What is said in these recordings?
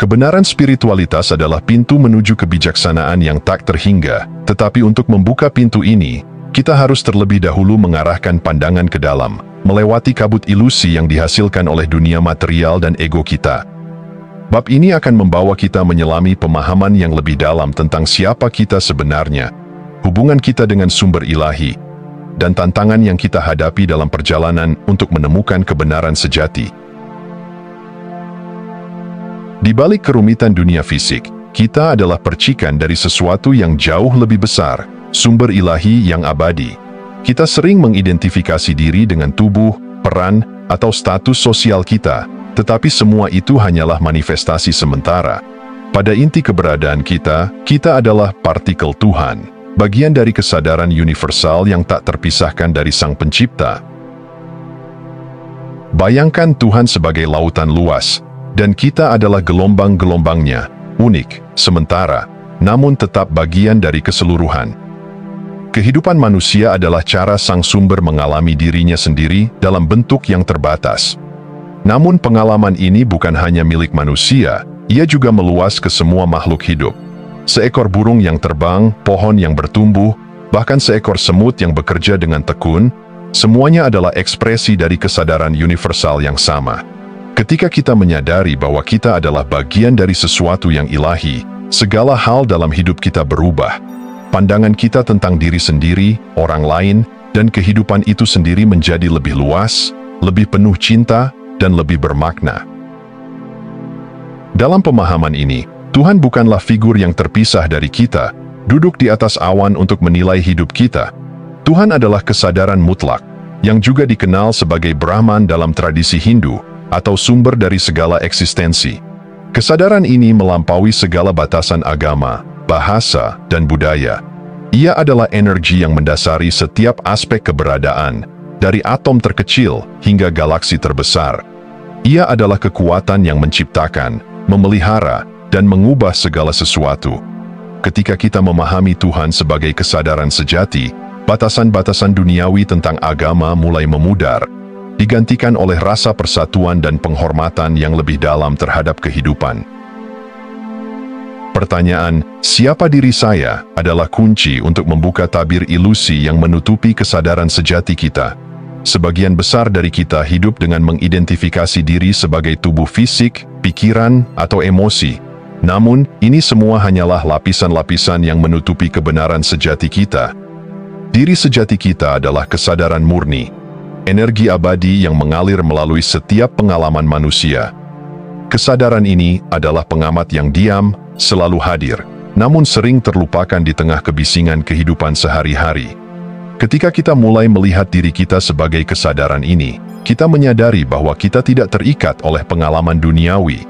Kebenaran spiritualitas adalah pintu menuju kebijaksanaan yang tak terhingga, tetapi untuk membuka pintu ini, kita harus terlebih dahulu mengarahkan pandangan ke dalam, melewati kabut ilusi yang dihasilkan oleh dunia material dan ego kita. Bab ini akan membawa kita menyelami pemahaman yang lebih dalam tentang siapa kita sebenarnya, hubungan kita dengan sumber ilahi, dan tantangan yang kita hadapi dalam perjalanan untuk menemukan kebenaran sejati. Di balik kerumitan dunia fisik, kita adalah percikan dari sesuatu yang jauh lebih besar, sumber ilahi yang abadi. Kita sering mengidentifikasi diri dengan tubuh, peran, atau status sosial kita, tetapi semua itu hanyalah manifestasi sementara. Pada inti keberadaan kita adalah partikel Tuhan, bagian dari kesadaran universal yang tak terpisahkan dari Sang Pencipta. Bayangkan Tuhan sebagai lautan luas, dan kita adalah gelombang-gelombangnya, unik, sementara, namun tetap bagian dari keseluruhan. Kehidupan manusia adalah cara sang sumber mengalami dirinya sendiri dalam bentuk yang terbatas. Namun pengalaman ini bukan hanya milik manusia, ia juga meluas ke semua makhluk hidup. Seekor burung yang terbang, pohon yang bertumbuh, bahkan seekor semut yang bekerja dengan tekun, semuanya adalah ekspresi dari kesadaran universal yang sama. Ketika kita menyadari bahwa kita adalah bagian dari sesuatu yang ilahi, segala hal dalam hidup kita berubah. Pandangan kita tentang diri sendiri, orang lain, dan kehidupan itu sendiri menjadi lebih luas, lebih penuh cinta, dan lebih bermakna. Dalam pemahaman ini, Tuhan bukanlah figur yang terpisah dari kita, duduk di atas awan untuk menilai hidup kita. Tuhan adalah kesadaran mutlak, yang juga dikenal sebagai Brahman dalam tradisi Hindu, atau sumber dari segala eksistensi. Kesadaran ini melampaui segala batasan agama, bahasa, dan budaya. Ia adalah energi yang mendasari setiap aspek keberadaan, dari atom terkecil hingga galaksi terbesar. Ia adalah kekuatan yang menciptakan, memelihara, dan mengubah segala sesuatu. Ketika kita memahami Tuhan sebagai kesadaran sejati, batasan-batasan duniawi tentang agama mulai memudar, digantikan oleh rasa persatuan dan penghormatan yang lebih dalam terhadap kehidupan. Pertanyaan, siapa diri saya, adalah kunci untuk membuka tabir ilusi yang menutupi kesadaran sejati kita. Sebagian besar dari kita hidup dengan mengidentifikasi diri sebagai tubuh fisik, pikiran, atau emosi. Namun, ini semua hanyalah lapisan-lapisan yang menutupi kebenaran sejati kita. Diri sejati kita adalah kesadaran murni, energi abadi yang mengalir melalui setiap pengalaman manusia. Kesadaran ini adalah pengamat yang diam, selalu hadir, namun sering terlupakan di tengah kebisingan kehidupan sehari-hari. Ketika kita mulai melihat diri kita sebagai kesadaran ini, kita menyadari bahwa kita tidak terikat oleh pengalaman duniawi.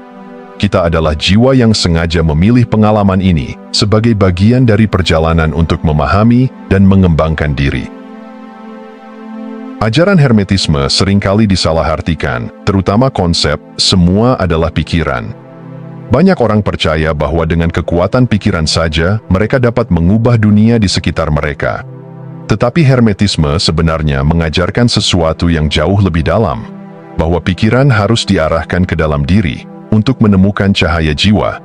Kita adalah jiwa yang sengaja memilih pengalaman ini sebagai bagian dari perjalanan untuk memahami dan mengembangkan diri. Ajaran Hermetisme seringkali disalahartikan, terutama konsep "semua adalah pikiran". Banyak orang percaya bahwa dengan kekuatan pikiran saja, mereka dapat mengubah dunia di sekitar mereka. Tetapi Hermetisme sebenarnya mengajarkan sesuatu yang jauh lebih dalam, bahwa pikiran harus diarahkan ke dalam diri untuk menemukan cahaya jiwa.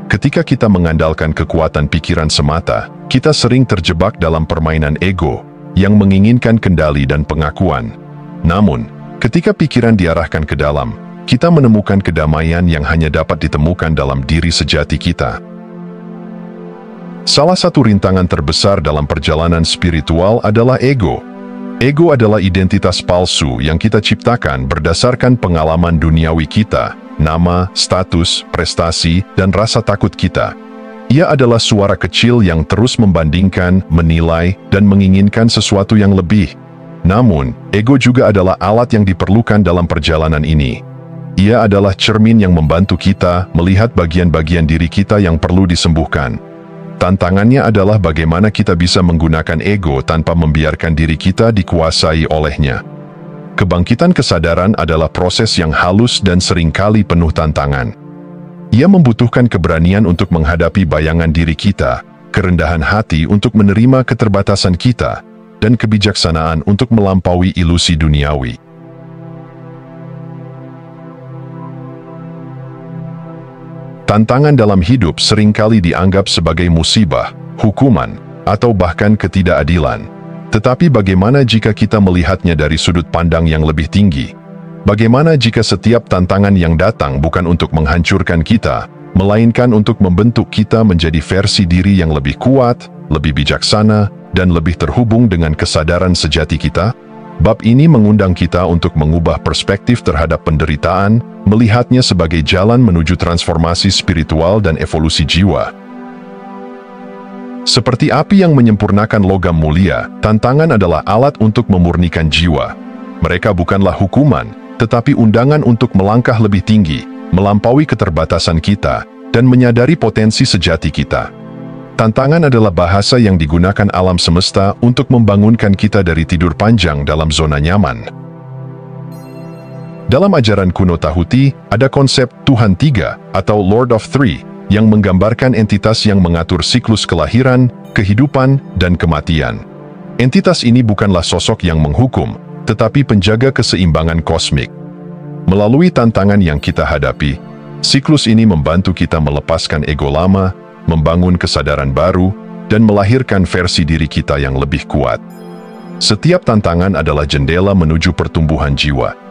Ketika kita mengandalkan kekuatan pikiran semata, kita sering terjebak dalam permainan ego, yang menginginkan kendali dan pengakuan. Namun, ketika pikiran diarahkan ke dalam, kita menemukan kedamaian yang hanya dapat ditemukan dalam diri sejati kita. Salah satu rintangan terbesar dalam perjalanan spiritual adalah ego. Ego adalah identitas palsu yang kita ciptakan berdasarkan pengalaman duniawi kita, nama, status, prestasi, dan rasa takut kita. Ia adalah suara kecil yang terus membandingkan, menilai, dan menginginkan sesuatu yang lebih. Namun, ego juga adalah alat yang diperlukan dalam perjalanan ini. Ia adalah cermin yang membantu kita melihat bagian-bagian diri kita yang perlu disembuhkan. Tantangannya adalah bagaimana kita bisa menggunakan ego tanpa membiarkan diri kita dikuasai olehnya. Kebangkitan kesadaran adalah proses yang halus dan seringkali penuh tantangan. Ia membutuhkan keberanian untuk menghadapi bayangan diri kita, kerendahan hati untuk menerima keterbatasan kita, dan kebijaksanaan untuk melampaui ilusi duniawi. Tantangan dalam hidup seringkali dianggap sebagai musibah, hukuman, atau bahkan ketidakadilan. Tetapi bagaimana jika kita melihatnya dari sudut pandang yang lebih tinggi? Bagaimana jika setiap tantangan yang datang bukan untuk menghancurkan kita, melainkan untuk membentuk kita menjadi versi diri yang lebih kuat, lebih bijaksana, dan lebih terhubung dengan kesadaran sejati kita? Bab ini mengundang kita untuk mengubah perspektif terhadap penderitaan, melihatnya sebagai jalan menuju transformasi spiritual dan evolusi jiwa. Seperti api yang menyempurnakan logam mulia, tantangan adalah alat untuk memurnikan jiwa. Mereka bukanlah hukuman, tetapi undangan untuk melangkah lebih tinggi, melampaui keterbatasan kita, dan menyadari potensi sejati kita. Tantangan adalah bahasa yang digunakan alam semesta untuk membangunkan kita dari tidur panjang dalam zona nyaman. Dalam ajaran kuno Tahuti, ada konsep Tuhan Tiga atau Lord of Three yang menggambarkan entitas yang mengatur siklus kelahiran, kehidupan, dan kematian. Entitas ini bukanlah sosok yang menghukum, tetapi penjaga keseimbangan kosmik. Melalui tantangan yang kita hadapi, siklus ini membantu kita melepaskan ego lama, membangun kesadaran baru, dan melahirkan versi diri kita yang lebih kuat. Setiap tantangan adalah jendela menuju pertumbuhan jiwa.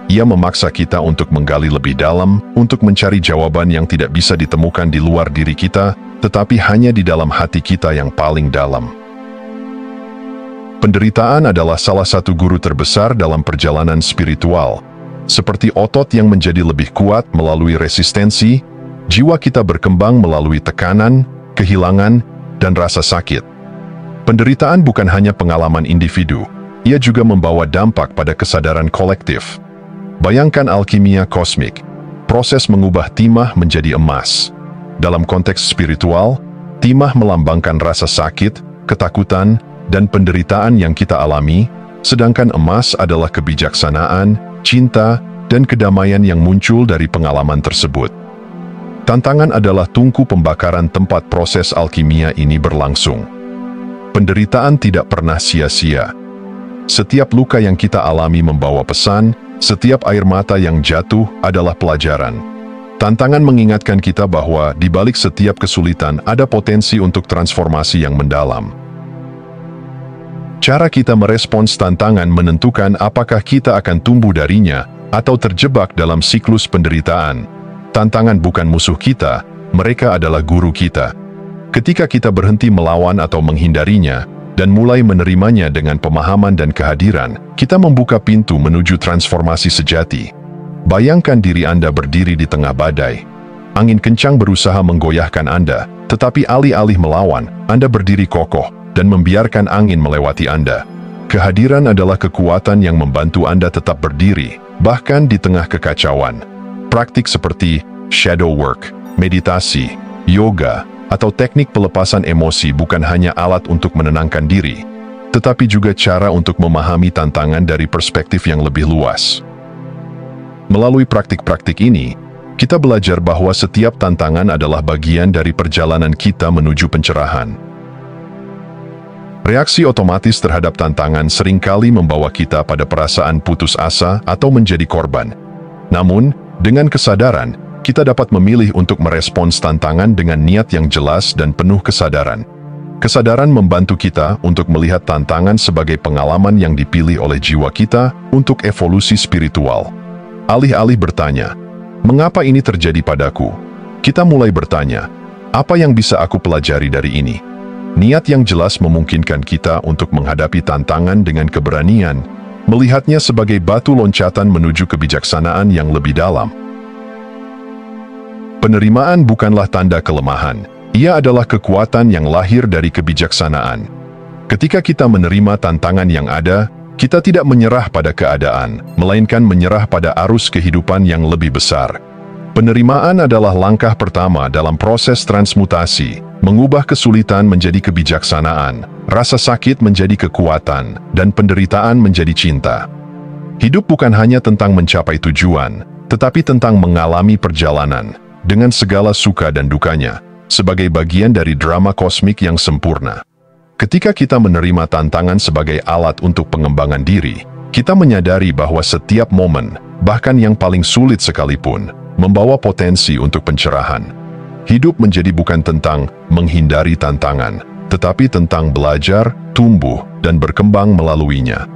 Ia memaksa kita untuk menggali lebih dalam, untuk mencari jawaban yang tidak bisa ditemukan di luar diri kita, tetapi hanya di dalam hati kita yang paling dalam. Penderitaan adalah salah satu guru terbesar dalam perjalanan spiritual. Seperti otot yang menjadi lebih kuat melalui resistensi, jiwa kita berkembang melalui tekanan, kehilangan, dan rasa sakit. Penderitaan bukan hanya pengalaman individu, ia juga membawa dampak pada kesadaran kolektif. Bayangkan alkimia kosmik, proses mengubah timah menjadi emas. Dalam konteks spiritual, timah melambangkan rasa sakit, ketakutan, dan penderitaan yang kita alami, sedangkan emas adalah kebijaksanaan, cinta, dan kedamaian yang muncul dari pengalaman tersebut. Tantangan adalah tungku pembakaran tempat proses alkimia ini berlangsung. Penderitaan tidak pernah sia-sia. Setiap luka yang kita alami membawa pesan, setiap air mata yang jatuh adalah pelajaran. Tantangan mengingatkan kita bahwa di balik setiap kesulitan ada potensi untuk transformasi yang mendalam. Cara kita merespons tantangan menentukan apakah kita akan tumbuh darinya atau terjebak dalam siklus penderitaan. Tantangan bukan musuh kita, mereka adalah guru kita. Ketika kita berhenti melawan atau menghindarinya, dan mulai menerimanya dengan pemahaman dan kehadiran, kita membuka pintu menuju transformasi sejati. Bayangkan diri Anda berdiri di tengah badai. Angin kencang berusaha menggoyahkan Anda, tetapi alih-alih melawan, Anda berdiri kokoh dan membiarkan angin melewati Anda. Kehadiran adalah kekuatan yang membantu Anda tetap berdiri, bahkan di tengah kekacauan. Praktik seperti shadow work, meditasi, yoga, atau teknik pelepasan emosi bukan hanya alat untuk menenangkan diri, tetapi juga cara untuk memahami tantangan dari perspektif yang lebih luas. Melalui praktik-praktik ini, kita belajar bahwa setiap tantangan adalah bagian dari perjalanan kita menuju pencerahan. Reaksi otomatis terhadap tantangan seringkali membawa kita pada perasaan putus asa atau menjadi korban. Namun, dengan kesadaran, kita dapat memilih untuk merespons tantangan dengan niat yang jelas dan penuh kesadaran. Kesadaran membantu kita untuk melihat tantangan sebagai pengalaman yang dipilih oleh jiwa kita untuk evolusi spiritual. Alih-alih bertanya, "Mengapa ini terjadi padaku?" Kita mulai bertanya, "Apa yang bisa aku pelajari dari ini?" Niat yang jelas memungkinkan kita untuk menghadapi tantangan dengan keberanian, melihatnya sebagai batu loncatan menuju kebijaksanaan yang lebih dalam. Penerimaan bukanlah tanda kelemahan, ia adalah kekuatan yang lahir dari kebijaksanaan. Ketika kita menerima tantangan yang ada, kita tidak menyerah pada keadaan, melainkan menyerah pada arus kehidupan yang lebih besar. Penerimaan adalah langkah pertama dalam proses transmutasi, mengubah kesulitan menjadi kebijaksanaan, rasa sakit menjadi kekuatan, dan penderitaan menjadi cinta. Hidup bukan hanya tentang mencapai tujuan, tetapi tentang mengalami perjalanan, dengan segala suka dan dukanya, sebagai bagian dari drama kosmik yang sempurna. Ketika kita menerima tantangan sebagai alat untuk pengembangan diri, kita menyadari bahwa setiap momen, bahkan yang paling sulit sekalipun, membawa potensi untuk pencerahan. hidup menjadi bukan tentang menghindari tantangan, tetapi tentang belajar, tumbuh, dan berkembang melaluinya.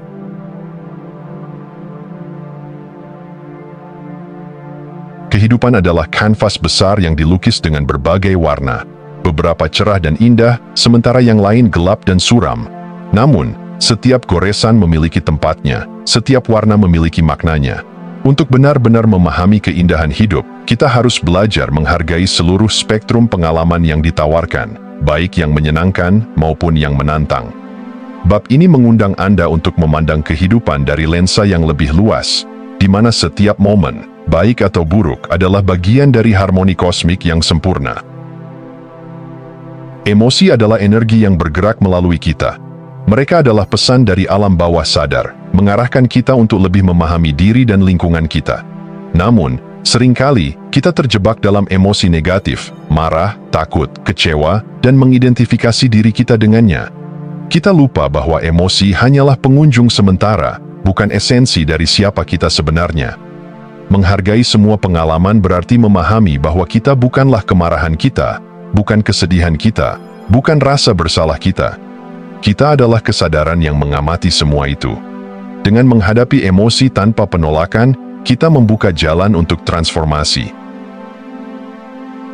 Kehidupan adalah kanvas besar yang dilukis dengan berbagai warna, beberapa cerah dan indah, sementara yang lain gelap dan suram. Namun, setiap goresan memiliki tempatnya, setiap warna memiliki maknanya. Untuk benar-benar memahami keindahan hidup, kita harus belajar menghargai seluruh spektrum pengalaman yang ditawarkan, baik yang menyenangkan maupun yang menantang. Bab ini mengundang Anda untuk memandang kehidupan dari lensa yang lebih luas, di mana setiap momen, baik atau buruk, adalah bagian dari harmoni kosmik yang sempurna. Emosi adalah energi yang bergerak melalui kita. Mereka adalah pesan dari alam bawah sadar, mengarahkan kita untuk lebih memahami diri dan lingkungan kita. Namun, seringkali kita terjebak dalam emosi negatif, marah, takut, kecewa, dan mengidentifikasi diri kita dengannya. Kita lupa bahwa emosi hanyalah pengunjung sementara, bukan esensi dari siapa kita sebenarnya. Menghargai semua pengalaman berarti memahami bahwa kita bukanlah kemarahan kita, bukan kesedihan kita, bukan rasa bersalah kita. Kita adalah kesadaran yang mengamati semua itu. Dengan menghadapi emosi tanpa penolakan, kita membuka jalan untuk transformasi.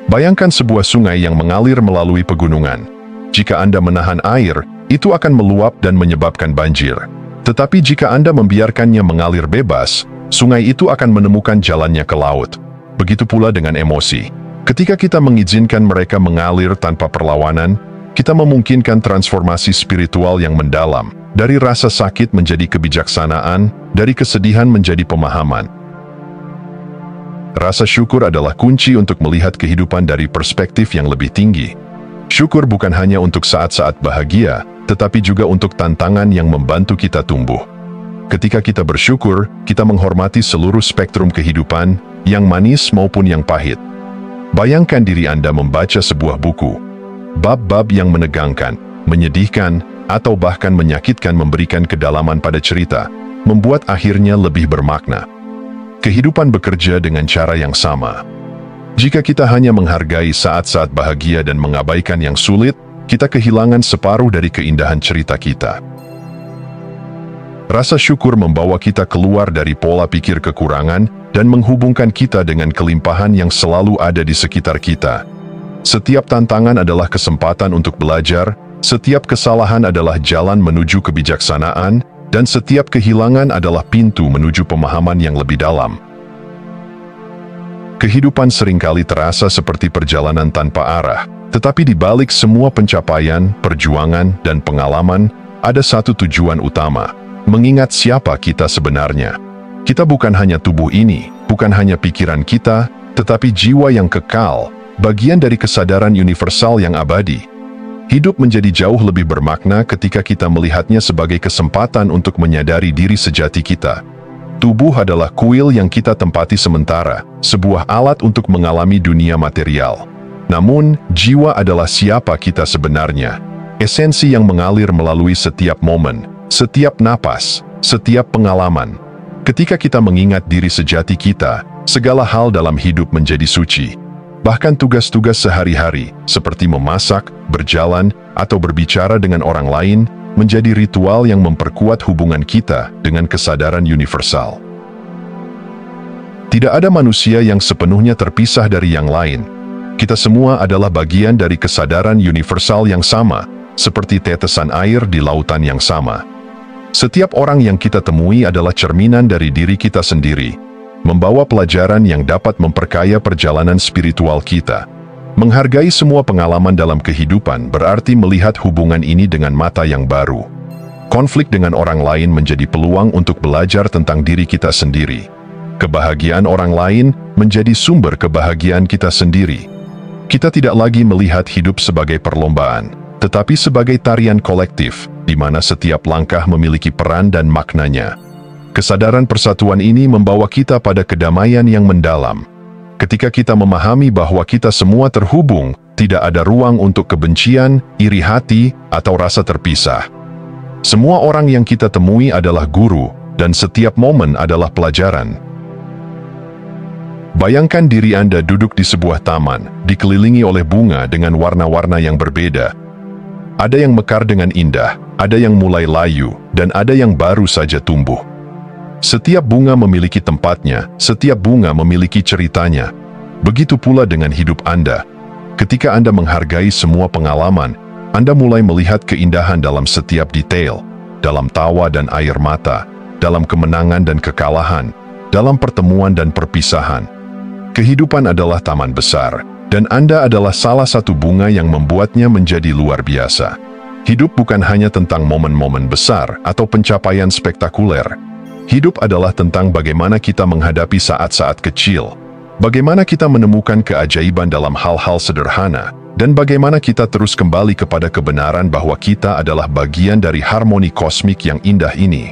Bayangkan sebuah sungai yang mengalir melalui pegunungan. Jika Anda menahan air, itu akan meluap dan menyebabkan banjir. Tetapi jika Anda membiarkannya mengalir bebas, sungai itu akan menemukan jalannya ke laut. Begitu pula dengan emosi. Ketika kita mengizinkan mereka mengalir tanpa perlawanan, kita memungkinkan transformasi spiritual yang mendalam, dari rasa sakit menjadi kebijaksanaan, dari kesedihan menjadi pemahaman. Rasa syukur adalah kunci untuk melihat kehidupan dari perspektif yang lebih tinggi. Syukur bukan hanya untuk saat-saat bahagia, tetapi juga untuk tantangan yang membantu kita tumbuh. Ketika kita bersyukur, kita menghormati seluruh spektrum kehidupan, yang manis maupun yang pahit. Bayangkan diri Anda membaca sebuah buku. Bab-bab yang menegangkan, menyedihkan, atau bahkan menyakitkan memberikan kedalaman pada cerita, membuat akhirnya lebih bermakna. Kehidupan bekerja dengan cara yang sama. Jika kita hanya menghargai saat-saat bahagia dan mengabaikan yang sulit, kita kehilangan separuh dari keindahan cerita kita. Rasa syukur membawa kita keluar dari pola pikir kekurangan dan menghubungkan kita dengan kelimpahan yang selalu ada di sekitar kita. Setiap tantangan adalah kesempatan untuk belajar, setiap kesalahan adalah jalan menuju kebijaksanaan, dan setiap kehilangan adalah pintu menuju pemahaman yang lebih dalam. Kehidupan seringkali terasa seperti perjalanan tanpa arah, tetapi di balik semua pencapaian, perjuangan, dan pengalaman, ada satu tujuan utama: mengingat siapa kita sebenarnya. Kita bukan hanya tubuh ini, bukan hanya pikiran kita, tetapi jiwa yang kekal, bagian dari kesadaran universal yang abadi. Hidup menjadi jauh lebih bermakna ketika kita melihatnya sebagai kesempatan untuk menyadari diri sejati kita. Tubuh adalah kuil yang kita tempati sementara, sebuah alat untuk mengalami dunia material. Namun, jiwa adalah siapa kita sebenarnya, esensi yang mengalir melalui setiap momen, setiap napas, setiap pengalaman. Ketika kita mengingat diri sejati kita, segala hal dalam hidup menjadi suci. Bahkan tugas-tugas sehari-hari, seperti memasak, berjalan, atau berbicara dengan orang lain, menjadi ritual yang memperkuat hubungan kita dengan kesadaran universal. Tidak ada manusia yang sepenuhnya terpisah dari yang lain. Kita semua adalah bagian dari kesadaran universal yang sama, seperti tetesan air di lautan yang sama. Setiap orang yang kita temui adalah cerminan dari diri kita sendiri, membawa pelajaran yang dapat memperkaya perjalanan spiritual kita. Menghargai semua pengalaman dalam kehidupan berarti melihat hubungan ini dengan mata yang baru. Konflik dengan orang lain menjadi peluang untuk belajar tentang diri kita sendiri. Kebahagiaan orang lain menjadi sumber kebahagiaan kita sendiri. Kita tidak lagi melihat hidup sebagai perlombaan, tetapi sebagai tarian kolektif, di mana setiap langkah memiliki peran dan maknanya. Kesadaran persatuan ini membawa kita pada kedamaian yang mendalam. Ketika kita memahami bahwa kita semua terhubung, tidak ada ruang untuk kebencian, iri hati, atau rasa terpisah. Semua orang yang kita temui adalah guru, dan setiap momen adalah pelajaran. Bayangkan diri Anda duduk di sebuah taman, dikelilingi oleh bunga dengan warna-warna yang berbeda. Ada yang mekar dengan indah, ada yang mulai layu, dan ada yang baru saja tumbuh. Setiap bunga memiliki tempatnya, setiap bunga memiliki ceritanya. Begitu pula dengan hidup Anda. Ketika Anda menghargai semua pengalaman, Anda mulai melihat keindahan dalam setiap detail, dalam tawa dan air mata, dalam kemenangan dan kekalahan, dalam pertemuan dan perpisahan. Kehidupan adalah taman besar, dan Anda adalah salah satu bunga yang membuatnya menjadi luar biasa. Hidup bukan hanya tentang momen-momen besar atau pencapaian spektakuler. Hidup adalah tentang bagaimana kita menghadapi saat-saat kecil, bagaimana kita menemukan keajaiban dalam hal-hal sederhana, dan bagaimana kita terus kembali kepada kebenaran bahwa kita adalah bagian dari harmoni kosmik yang indah ini.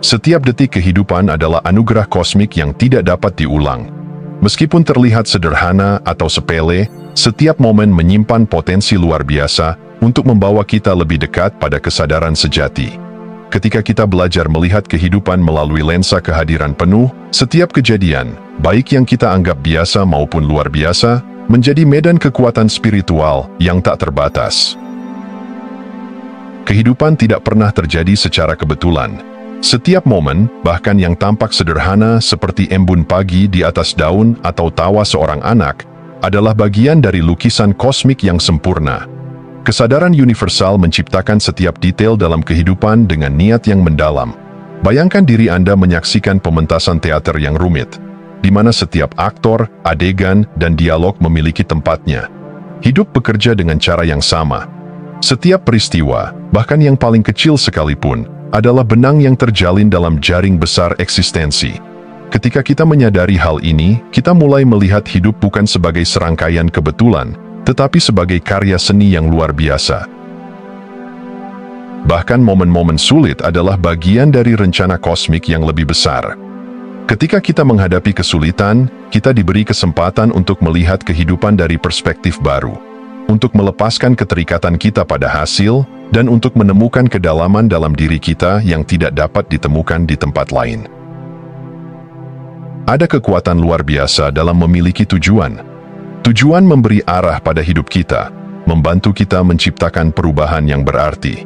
Setiap detik kehidupan adalah anugerah kosmik yang tidak dapat diulang. Meskipun terlihat sederhana atau sepele, setiap momen menyimpan potensi luar biasa untuk membawa kita lebih dekat pada kesadaran sejati. Ketika kita belajar melihat kehidupan melalui lensa kehadiran penuh, setiap kejadian, baik yang kita anggap biasa maupun luar biasa, menjadi medan kekuatan spiritual yang tak terbatas. Kehidupan tidak pernah terjadi secara kebetulan. Setiap momen, bahkan yang tampak sederhana seperti embun pagi di atas daun atau tawa seorang anak, adalah bagian dari lukisan kosmik yang sempurna. Kesadaran universal menciptakan setiap detail dalam kehidupan dengan niat yang mendalam. Bayangkan diri Anda menyaksikan pementasan teater yang rumit, di mana setiap aktor, adegan, dan dialog memiliki tempatnya. Hidup bekerja dengan cara yang sama. Setiap peristiwa, bahkan yang paling kecil sekalipun, adalah benang yang terjalin dalam jaring besar eksistensi. Ketika kita menyadari hal ini, kita mulai melihat hidup bukan sebagai serangkaian kebetulan, tetapi sebagai karya seni yang luar biasa. Bahkan momen-momen sulit adalah bagian dari rencana kosmik yang lebih besar. Ketika kita menghadapi kesulitan, kita diberi kesempatan untuk melihat kehidupan dari perspektif baru, untuk melepaskan keterikatan kita pada hasil, dan untuk menemukan kedalaman dalam diri kita yang tidak dapat ditemukan di tempat lain. Ada kekuatan luar biasa dalam memiliki tujuan. Tujuan memberi arah pada hidup kita, membantu kita menciptakan perubahan yang berarti.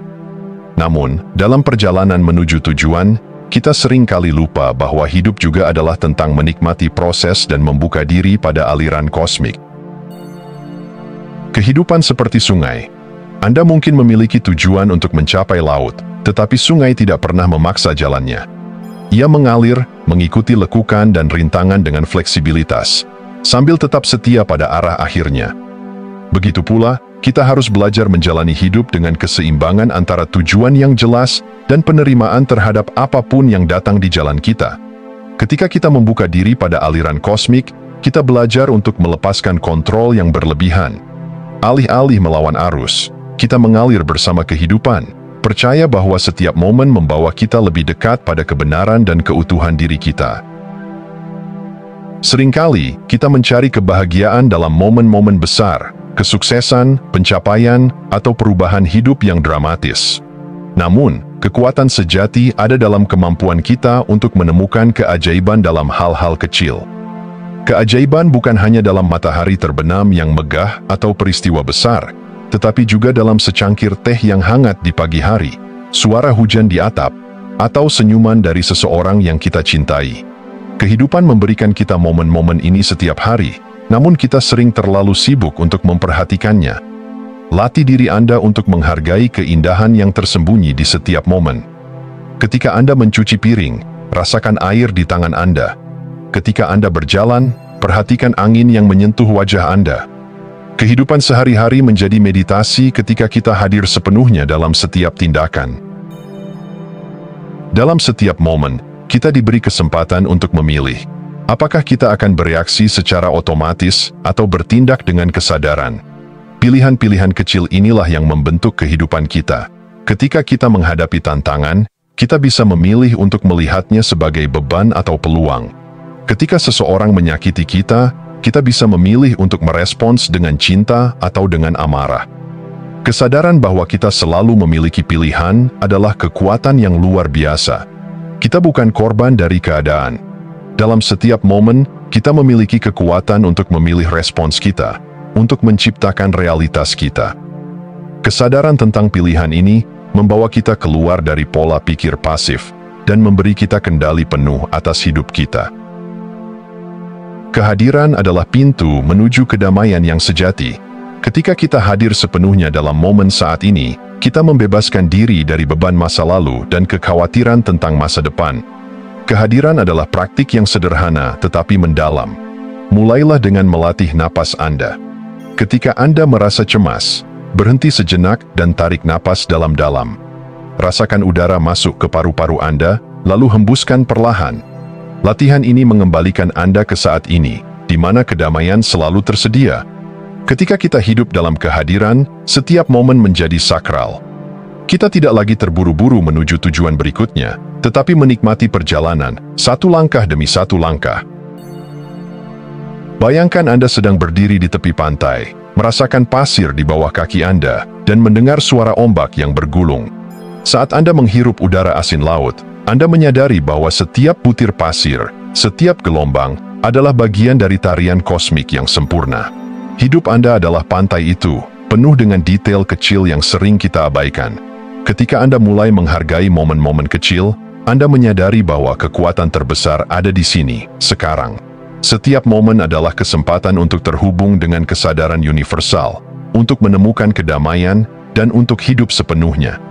Namun, dalam perjalanan menuju tujuan, kita sering kali lupa bahwa hidup juga adalah tentang menikmati proses dan membuka diri pada aliran kosmik. Kehidupan seperti sungai. Anda mungkin memiliki tujuan untuk mencapai laut, tetapi sungai tidak pernah memaksa jalannya. Ia mengalir, mengikuti lekukan dan rintangan dengan fleksibilitas, sambil tetap setia pada arah akhirnya. Begitu pula, kita harus belajar menjalani hidup dengan keseimbangan antara tujuan yang jelas dan penerimaan terhadap apapun yang datang di jalan kita. Ketika kita membuka diri pada aliran kosmik, kita belajar untuk melepaskan kontrol yang berlebihan. Alih-alih melawan arus, kita mengalir bersama kehidupan, percaya bahwa setiap momen membawa kita lebih dekat pada kebenaran dan keutuhan diri kita. Seringkali, kita mencari kebahagiaan dalam momen-momen besar, kesuksesan, pencapaian, atau perubahan hidup yang dramatis. Namun, kekuatan sejati ada dalam kemampuan kita untuk menemukan keajaiban dalam hal-hal kecil. Keajaiban bukan hanya dalam matahari terbenam yang megah atau peristiwa besar, tetapi juga dalam secangkir teh yang hangat di pagi hari, suara hujan di atap, atau senyuman dari seseorang yang kita cintai. Kehidupan memberikan kita momen-momen ini setiap hari, namun kita sering terlalu sibuk untuk memperhatikannya. Latih diri Anda untuk menghargai keindahan yang tersembunyi di setiap momen. Ketika Anda mencuci piring, rasakan air di tangan Anda. Ketika Anda berjalan, perhatikan angin yang menyentuh wajah Anda. Kehidupan sehari-hari menjadi meditasi ketika kita hadir sepenuhnya dalam setiap tindakan. Dalam setiap momen, kita diberi kesempatan untuk memilih. Apakah kita akan bereaksi secara otomatis atau bertindak dengan kesadaran? Pilihan-pilihan kecil inilah yang membentuk kehidupan kita. Ketika kita menghadapi tantangan, kita bisa memilih untuk melihatnya sebagai beban atau peluang. Ketika seseorang menyakiti kita bisa memilih untuk merespons dengan cinta atau dengan amarah. Kesadaran bahwa kita selalu memiliki pilihan adalah kekuatan yang luar biasa, Kita bukan korban dari keadaan. Dalam setiap momen, kita memiliki kekuatan untuk memilih respons kita, untuk menciptakan realitas kita. Kesadaran tentang pilihan ini membawa kita keluar dari pola pikir pasif dan memberi kita kendali penuh atas hidup kita. Kehadiran adalah pintu menuju kedamaian yang sejati. Ketika kita hadir sepenuhnya dalam momen saat ini, kita membebaskan diri dari beban masa lalu dan kekhawatiran tentang masa depan. Kehadiran adalah praktik yang sederhana tetapi mendalam. Mulailah dengan melatih napas Anda. Ketika Anda merasa cemas, berhenti sejenak dan tarik napas dalam-dalam. Rasakan udara masuk ke paru-paru Anda, lalu hembuskan perlahan. Latihan ini mengembalikan Anda ke saat ini, di mana kedamaian selalu tersedia. Ketika kita hidup dalam kehadiran, setiap momen menjadi sakral. Kita tidak lagi terburu-buru menuju tujuan berikutnya, tetapi menikmati perjalanan, satu langkah demi satu langkah. Bayangkan Anda sedang berdiri di tepi pantai, merasakan pasir di bawah kaki Anda, dan mendengar suara ombak yang bergulung. Saat Anda menghirup udara asin laut, Anda menyadari bahwa setiap butir pasir, setiap gelombang, adalah bagian dari tarian kosmik yang sempurna. Hidup Anda adalah pantai itu, penuh dengan detail kecil yang sering kita abaikan. Ketika Anda mulai menghargai momen-momen kecil, Anda menyadari bahwa kekuatan terbesar ada di sini, sekarang. Setiap momen adalah kesempatan untuk terhubung dengan kesadaran universal, untuk menemukan kedamaian, dan untuk hidup sepenuhnya.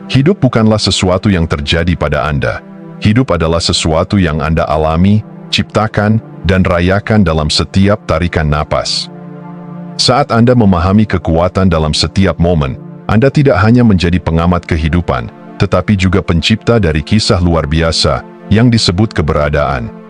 Hidup bukanlah sesuatu yang terjadi pada Anda. Hidup adalah sesuatu yang Anda alami, ciptakan, dan rayakan dalam setiap tarikan napas. Saat Anda memahami kekuatan dalam setiap momen, Anda tidak hanya menjadi pengamat kehidupan, tetapi juga pencipta dari kisah luar biasa yang disebut keberadaan.